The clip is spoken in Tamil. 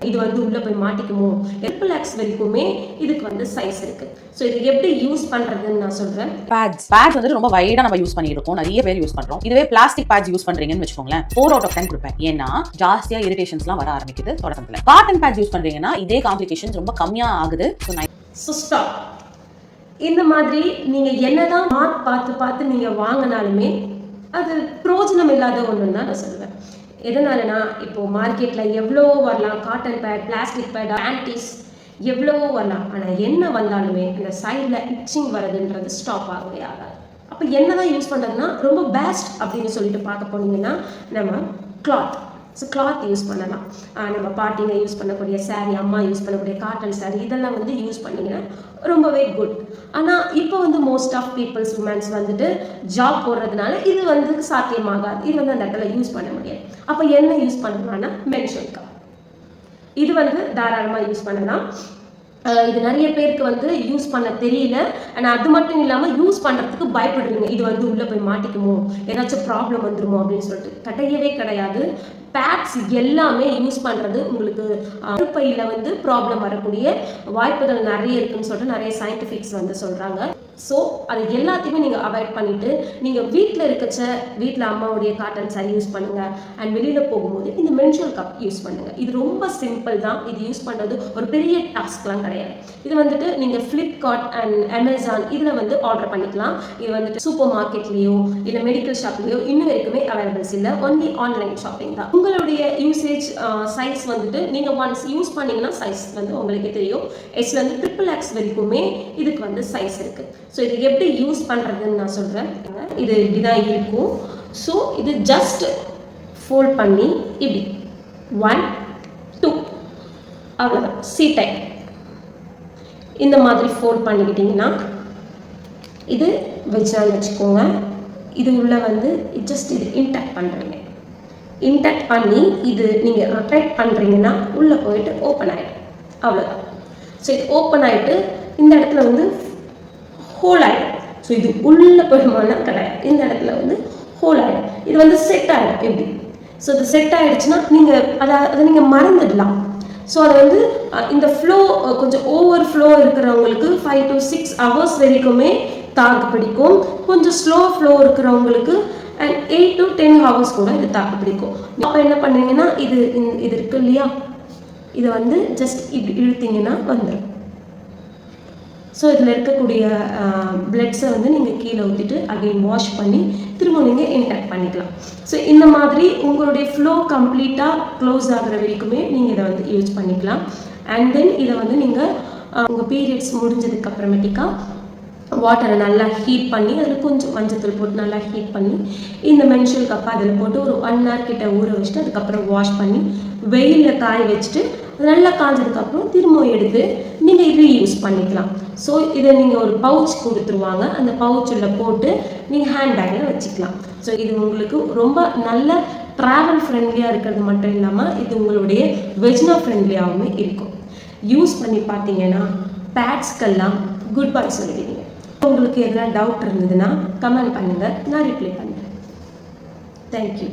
இது வந்து உள்ள போய் மாட்டிக்குமோ ட்ரிபிள் எக்ஸ் வரைக்குமே இதுக்கு வந்து சைஸ் இருக்கு. ஸோ இது எப்படி யூஸ் பண்றதுன்னு நான் சொல்றேன். பேட்ஸ் வந்து ரொம்ப வைடா நம்ம யூஸ் பண்ணிருக்கோம், நிறைய பேர் யூஸ் பண்றோம். இதுவே பிளாஸ்டிக் பேட்ஸ் யூஸ் பண்றீங்கன்னு வச்சுக்கோங்களேன், 4 out of 10 கொடுப்பேன். ஏன்னா ஜாஸ்தியா இரிட்டேஷன்ஸ்லாம் வர ஆரம்பிக்குது தொடக்கத்துல. காட்டன் பேட்ஸ் யூஸ் பண்றீங்கன்னா இதே காம்ப்ளிகேஷன்ஸ் ரொம்ப கம்மியா ஆகுது. So stop. இந்த மாதிரி நீங்க என்னதான் மார்க் பார்த்து நீங்க வாங்கினாலுமே அது பிரயோஜனம் இல்லாத ஒன்றுன்னு தான் நான் சொல்லுவேன். எதனாலனா இப்போ மார்க்கெட்ல எவ்வளோ வரலாம், cotton pad, plastic pad, panties எவ்வளவோ வரலாம். ஆனால் என்ன வந்தாலுமே அந்த சைடில் இச்சிங் வரதுன்றது ஸ்டாப் ஆகவே ஆகாது. அப்போ என்னதான் யூஸ் பண்ணுறதுன்னா ரொம்ப பெஸ்ட் அப்படின்னு சொல்லிட்டு பார்க்க போனீங்கன்னா நம்ம கிளாத். ஸோ கிளாத் யூஸ் பண்ணலாம். நம்ம பாட்டிங்க யூஸ் பண்ணக்கூடிய சாரீ, அம்மா யூஸ் பண்ணக்கூடிய காட்டன் சாரீ, இதெல்லாம் வந்து யூஸ் பண்ணிங்கன்னா ரொம்பவே குட். ஆனால் இப்போ வந்து மோஸ்ட் ஆஃப் பீப்புள்ஸ் உமன்ஸ் வந்துட்டு ஜாப் போடுறதுனால இது வந்து சாத்தியமாகாது. இது வந்து அந்த இடத்துல யூஸ் பண்ண முடியாது. அப்போ என்ன யூஸ் பண்ணலாம்னா மென்சுரல் கப். இது வந்து தாராளமாக யூஸ் பண்ணலாம். இது நிறைய பேருக்கு வந்து யூஸ் பண்ண தெரியல. ஆனால் அது மட்டும் இல்லாமல் யூஸ் பண்ணுறதுக்கு பயப்படுறீங்க. இது வந்து உள்ளே போய் மாட்டிக்குமோ, ஏதாச்சும் ப்ராப்ளம் வந்துருமோ அப்படின்னு சொல்லிட்டு. கிடையவே கிடையாது. பேட்ஸ் எல்லாமே யூஸ் பண்ணுறது உங்களுக்கு அறுப்பையில் வந்து ப்ராப்ளம் வரக்கூடிய வாய்ப்புகள் நிறைய இருக்குன்னு சொல்லிட்டு நிறைய சயின்டிஃபிக்ஸ் வந்து சொல்கிறாங்க. ஸோ அது எல்லாத்தையுமே நீங்கள் அவாய்ட் பண்ணிவிட்டு நீங்கள் வீட்டில் இருக்கச்ச வீட்டில் அம்மாவுடைய காட்டன் சாரி யூஸ் பண்ணுங்கள். அண்ட் வெளியில் போகும்போது இந்த மென்சுரல் கப் யூஸ் பண்ணுங்கள். இது ரொம்ப சிம்பிள் தான். இது யூஸ் பண்ணுறது ஒரு பெரிய டாஸ்க்லாம் கிடையாது. இது வந்துட்டு நீங்கள் ஃப்ளிப்கார்ட் அண்ட் அமேசான் இதில் வந்து ஆர்டர் பண்ணிக்கலாம். இது வந்துட்டு சூப்பர் மார்க்கெட்லேயோ இல்லை மெடிக்கல் ஷாப்லேயோ இன்னும் வரைக்குமே அவைலபிள்ஸ் இல்லை. ஒன்லி ஆன்லைன் ஷாப்பிங் தான். உங்களுடைய யூசேஜ் சைஸ் வந்துட்டு நீங்கள் ஒன்ஸ் யூஸ் பண்ணிங்கன்னா சைஸ் வந்து உங்களுக்கே தெரியும். எஸ்லேருந்து XXX வரைக்குமே இதுக்கு வந்து சைஸ் இருக்குது. ஸோ இது எப்படி யூஸ் பண்ணுறதுன்னு நான் சொல்கிறேன். இது இப்படிதான் இருக்கும். ஸோ இது ஜஸ்ட் ஃபோல்ட் பண்ணி இப்படி 1 2 அவ்வளோதான். சி டைப் இந்த மாதிரி ஃபோல்ட் பண்ணிக்கிட்டிங்கன்னா இது வச்சான்னு வச்சுக்கோங்க. இது உள்ள வந்து ஜஸ்ட் இது இன்டாக்ட் பண்ணுறீங்க. இன்டாக்ட் பண்ணி இது நீங்கள் ரொட்டேட் பண்ணுறீங்கன்னா உள்ளே போயிட்டு ஓப்பன் ஆகிடும். அவ்வளோதான். ஸோ இது ஓப்பன் ஆகிட்டு இந்த இடத்துல வந்து ஹோல் ஆகிடும். ஸோ இது உள்ளே போயிடுமானா கிடையாது. இந்த இடத்துல வந்து ஹோல் ஆகிடும். இது வந்து செட் ஆகிடும் எப்படி. ஸோ இது செட் ஆகிடுச்சுன்னா நீங்கள் அதை நீங்கள் மறந்துடலாம். ஸோ அதை வந்து இந்த ஃப்ளோ கொஞ்சம் ஓவர் ஃப்ளோ இருக்கிறவங்களுக்கு 5 to 6 hours வரைக்குமே தாக்கு பிடிக்கும். கொஞ்சம் ஸ்லோ ஃப்ளோ இருக்கிறவங்களுக்கு அண்ட் 8 to 10 hours கூட இது தாக்கு பிடிக்கும். அப்போ என்ன பண்ணுறீங்கன்னா இது இருக்கு இல்லையா, இதை வந்து ஜஸ்ட் இப்படி இழுத்தீங்கன்னா வந்துடும். ஸோ இதில் இருக்கக்கூடிய பிளட்ஸை வந்து நீங்கள் கீழே ஊற்றிட்டு அகைன் வாஷ் பண்ணி திரும்ப நீங்கள் இன்டாக்ட் பண்ணிக்கலாம். ஸோ இந்த மாதிரி உங்களுடைய ஃப்ளோ கம்ப்ளீட்டாக க்ளோஸ் ஆகிற வரைக்குமே நீங்கள் இதை வந்து யூஸ் பண்ணிக்கலாம். அண்ட் தென் இதை வந்து நீங்கள் உங்கள் பீரியட்ஸ் முடிஞ்சதுக்கு அப்புறமேட்டிக்கா வாட்டரை நல்லா ஹீட் பண்ணி அதில் கொஞ்சம் மஞ்சத்தூள் போட்டு நல்லா ஹீட் பண்ணி இந்த மென்சுரல் கப்பை அதில் போட்டு ஒரு 1 hour கிட்ட ஊற வச்சுட்டு அதுக்கப்புறம் வாஷ் பண்ணி வெயிலில் காய வச்சுட்டு நல்லா காஞ்சதுக்கப்புறம் திரும்ப எடுத்து நீங்கள் இது யூஸ் பண்ணிக்கலாம். ஸோ இதை நீங்கள் ஒரு பவுச் கொடுத்துருவாங்க. அந்த பவுச்சில் போட்டு நீங்கள் ஹேண்ட்பேக்கில் வச்சுக்கலாம். ஸோ இது உங்களுக்கு ரொம்ப நல்ல ட்ராவல் ஃப்ரெண்ட்லியாக இருக்கிறது மட்டும் இல்லாமல் இது உங்களுடைய வெஜ்னா ஃப்ரெண்ட்லியாகவுமே இருக்கும். யூஸ் பண்ணி பார்த்தீங்கன்னா பேட்ஸ்க்கெல்லாம் குட் பை சொல்லிடுவீங்க. உங்களுக்கு எதனா டவுட் இருந்ததுன்னா கமெண்ட் பண்ணுங்கள், நான் ரிப்ளை பண்ணுறேன். தேங்க்யூ.